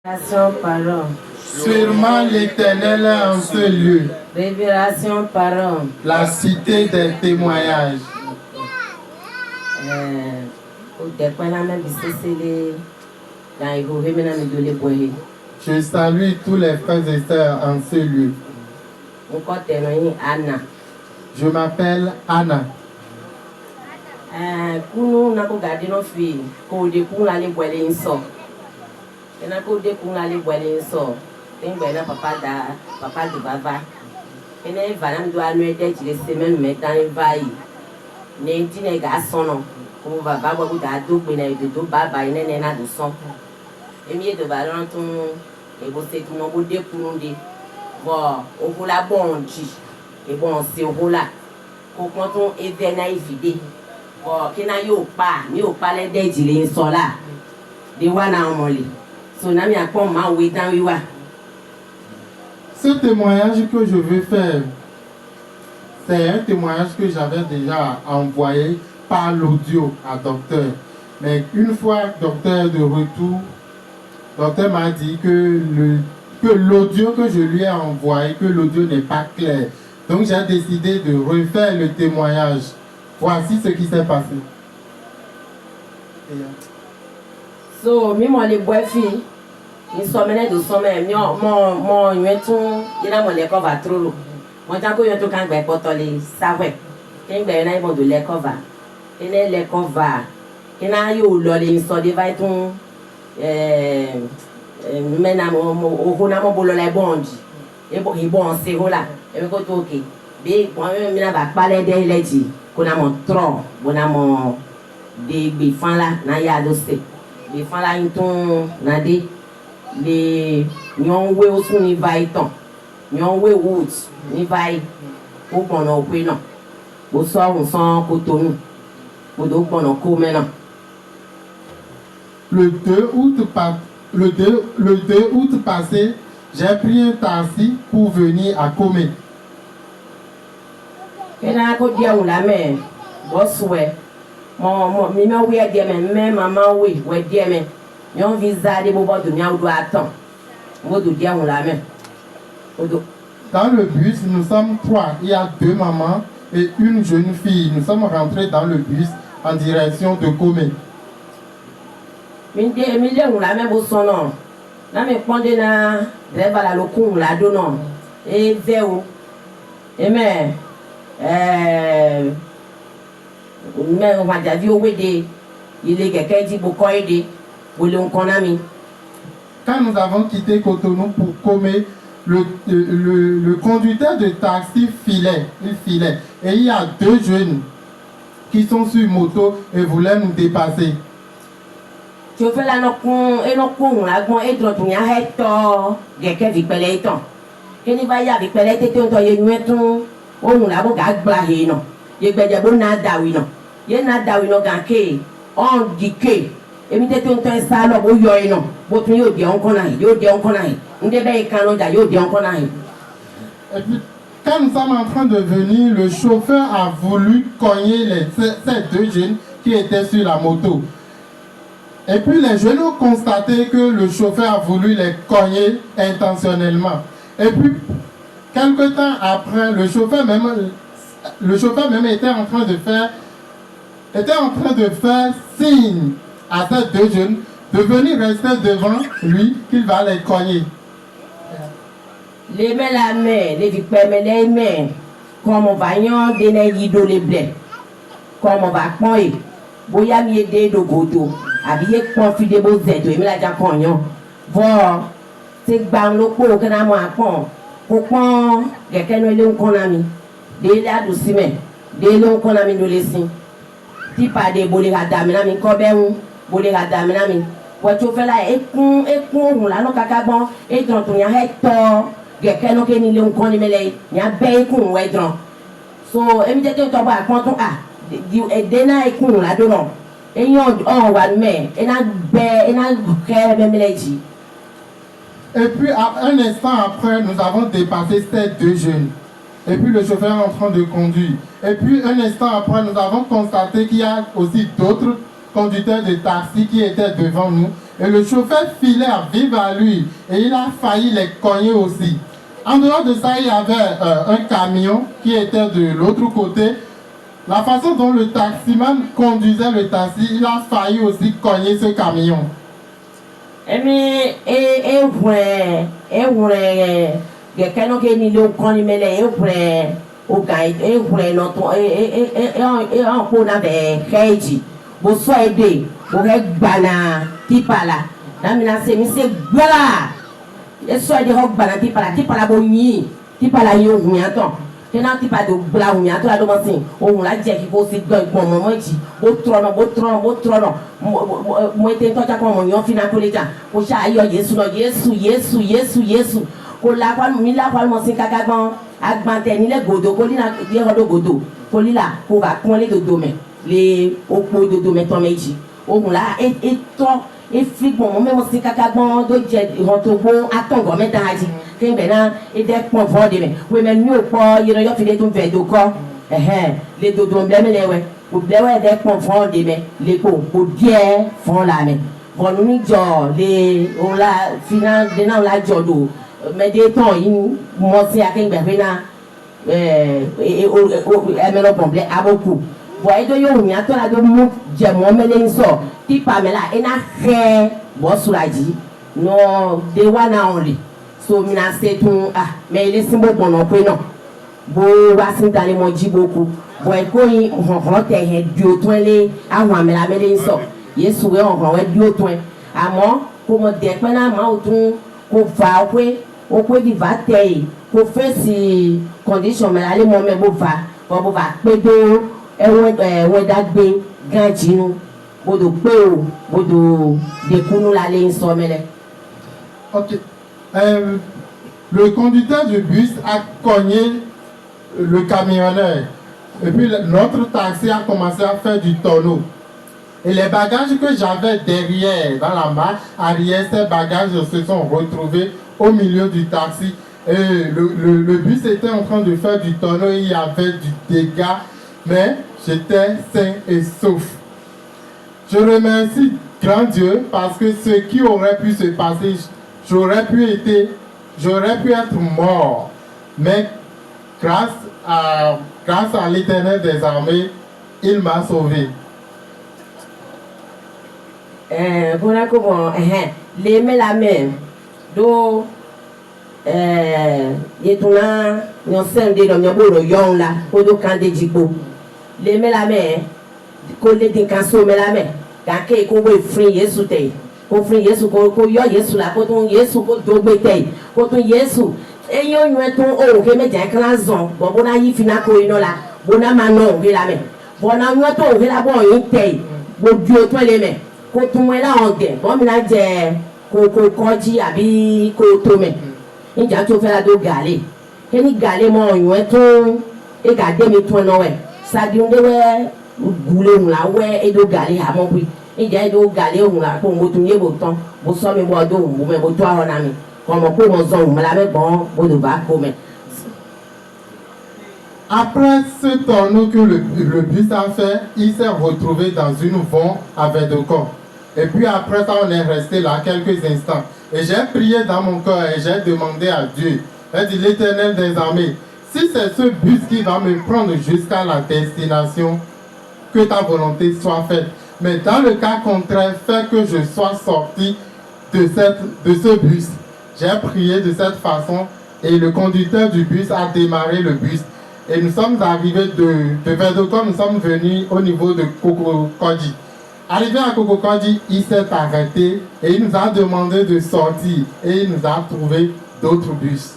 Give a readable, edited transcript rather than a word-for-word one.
Parole. Sûrement l'Éternel est en ce lieu. Révélation parole. La cité des témoignages. Je salue tous les frères et sœurs en ce lieu. Je m'appelle Anna. Papa de bava. Ene vanam do anu ede jile semaine metan vai. Ne tine garçon non. Ko baba bo da do gbe na do baba ene na do son. Emi de balon ton e bo se tu mo bo de kunundi. Bo o ko la bonji. E bon se o la. Ko kon ton e de na ivide. Bo kina yo pa, mi o pa le de jile so la. De wana omole. So na mi akon ma we dan wiwa. Ce témoignage que je veux faire, c'est un témoignage que j'avais déjà envoyé par l'audio à docteur. Mais une fois docteur de retour, docteur m'a dit que l'audio que je lui ai envoyé, que l'audio n'est pas clair. Donc j'ai décidé de refaire le témoignage. Voici ce qui s'est passé. So, mi les bois filles. Ni somene do somene mo yetun ina mo le cover trolo mo ja ko yetun kan gbe potole sawe kin gbe na ibon do le cover ene le cover ina yo lo le so de vai tun mena mo o na mo bolo le bonji e bon se ho la e ko to ke bi mo mi na ba pale de leji ko na mo tro bo na mo de gbe fan la na ya do se bi fan la yitun na de les nyonwe osu ni vai ton nyonwe woods ni vai o kono pe na bo so on san Cotonou o do kono ko me na. Le 2 août passé, j'ai pris un taxi pour venir à Comé. Ena ko dia un la me boswe mo mi me we dia me mama we dia me yon visa de bobo de nya ou do attend mo do dia on la main. Dans le bus, nous sommes 3. Il y a 2 mamans et une jeune fille. Nous sommes rentrés dans le bus en direction de Comé. Mi le on la main bo son non. Na me pondé na driver la lokun la do non. E veo. Amen. Mais on va dire oui il est quelqu'un dit beaucoup aider. Quand nous avons quitté Cotonou pour Comé, le conducteur de taxi filait. Et il y a 2 jeunes qui sont sur moto et voulaient nous dépasser. Tu fais la nokun et nokun la gon et droit nya heto geke vi pele itan. Kini ba ya vi pele tete on to ye nwetun ohun la bo ga gba he no. Ye gbeje bo na dawi no. Ye na dawi no gan ke on dike. Emi tete on to sa lo bo yo ino. Bo tun yo de on kon na yo de on kon na. Nde be kan lo da yo de on kon na. Et puis quand nous sommes en train de venir, le chauffeur a voulu cogner ces 2 jeunes qui étaient sur la moto. Et puis les jeunes ont constaté que le chauffeur a voulu les cogner intentionnellement. Et puis, quelque temps après, le chauffeur même était en train de faire signe à ces 2 jeunes de venir rester devant lui, qu'il va les cogner. Les mains la main, les victimes les mains, comme on va y en donner yido les blés, comme on va coller, boya mi de godo, habillé confidé beau zéto, et me la ja cognon. Voir, c'est bang le pot que na moi pon, pourquoi quelqu'un ne le konami, de la doucement, de l'on konami nous laisser. Si pas de bolé radamina mi kobeu, bolé radamina mi. Wa tu fais là ekun la no kakabon, et ton nya hector. Quelqu'un no keni le nkoni mele nya be ekun we dron. So emi tete to ba kon ton di edena ekun la do non. Eyon on wa me ena ke memeleji. Et puis un instant après, nous avons dépassé ces 2 jeunes. Et puis le chauffeur est en train de conduire. Et puis un instant après, nous avons constaté qu'il y a aussi d'autres conducteurs de taxi qui étaient devant nous. Et le chauffeur filait à vive allure et il a failli les cogner aussi. En dehors de ça, il y avait un camion qui était de l'autre côté. La façon dont le taximan conduisait le taxi, il a failli aussi cogner ce camion. Tena ti pa do bla umi ato ado masin ohun la je ki ko si gbo ipon mo moji bo trono mo ete to ja ko mo yan fina ko leja ko sha ayo Yesu ko la kwa mi la kwa mo sin kaka gbon agban te ni le godo ko lina di odo godo ko lila ko ba kon le dodo me le opo dodo me ton meji ohun la e to e frigbon mo me mo sin kaka gbon do je ran to bo atongo me dan aji kembe na e de pon fo de me we me ni opo yiro yo fi de tun ve do ko le dodo mbe me lewe o blewe de pon fo de me le ko die fon la me bon ni jo le o la finan de na la jo do me de ton yin mo si akengbe fe na me lo pomble aboku bo e do yo mi ato la do mu je mo me le nso ti pa me la e na he bo suraji no de wa na only so mi na se tun me ile simbo bono pe no bo wa sin tale mo ji boku bo e ko yin hon te he di o tun le awon amela me le nso Yesu we hon we di o tun amo ko mo de pe na ma o tun ko fa o pe di va te ko face condition me la le mo me bo va pe do we dagbe ganjinu bodo pe o bodo de kunu la le nso me le. Ok. Le conducteur du bus a cogné le camionneur. Et puis notre taxi a commencé à faire du tonneau. Et les bagages que j'avais derrière, dans la marche arrière, ces bagages se sont retrouvés au milieu du taxi. Et le bus était en train de faire du tonneau et il y avait du dégât. Mais j'étais sain et sauf. Je remercie grand Dieu parce que ce qui aurait pu se passer, j'aurais pu être mort, mais grâce à l'Éternel des armées, il m'a sauvé. Voilà comment les mais la même do yetuna nyon sende do nyon bolo yon la ko do kande jipo les mais la même ko le din kan so me la même ka ke ko we free Yesu te ko free Yesu ko yo Yesu la ko tun Yesu ko do gbe te ko tun Yesu e yo yun tun o ke meja kan zon bo bona yi fina ko ino la bona ma no we la me bona yun to we la bo yin te bo ju o to le me ko tun we la on de bo mi la je ko koji abi ko to me nja to fe la do gale eni gale mo yun tun e ga de mi tun no we sa di unde we gule un la we e do gale ha mo bi nja e do gale un la ko mo tun ye bo ton bo so mi bo do mo me bo to aho na mi ko mo ko mo zon mo la me bon bo do ba ko me. Après ce tonneau que le bus a fait, il s'est retrouvé dans une vent avec de corps. Et puis après ça, on est resté là quelques instants. Et j'ai prié dans mon cœur et j'ai demandé à Dieu, j'ai dit l'Éternel des armées, si c'est ce bus qui va me prendre jusqu'à la destination, que ta volonté soit faite. Mais dans le cas contraire, fais que je sois sorti de ce bus. J'ai prié de cette façon et le conducteur du bus a démarré le bus. Et nous sommes arrivés de Verdocor, nous sommes venus au niveau de Kokokodi. Arrivé à Kokokodi, il s'est arrêté et il nous a demandé de sortir et il nous a trouvé d'autres bus.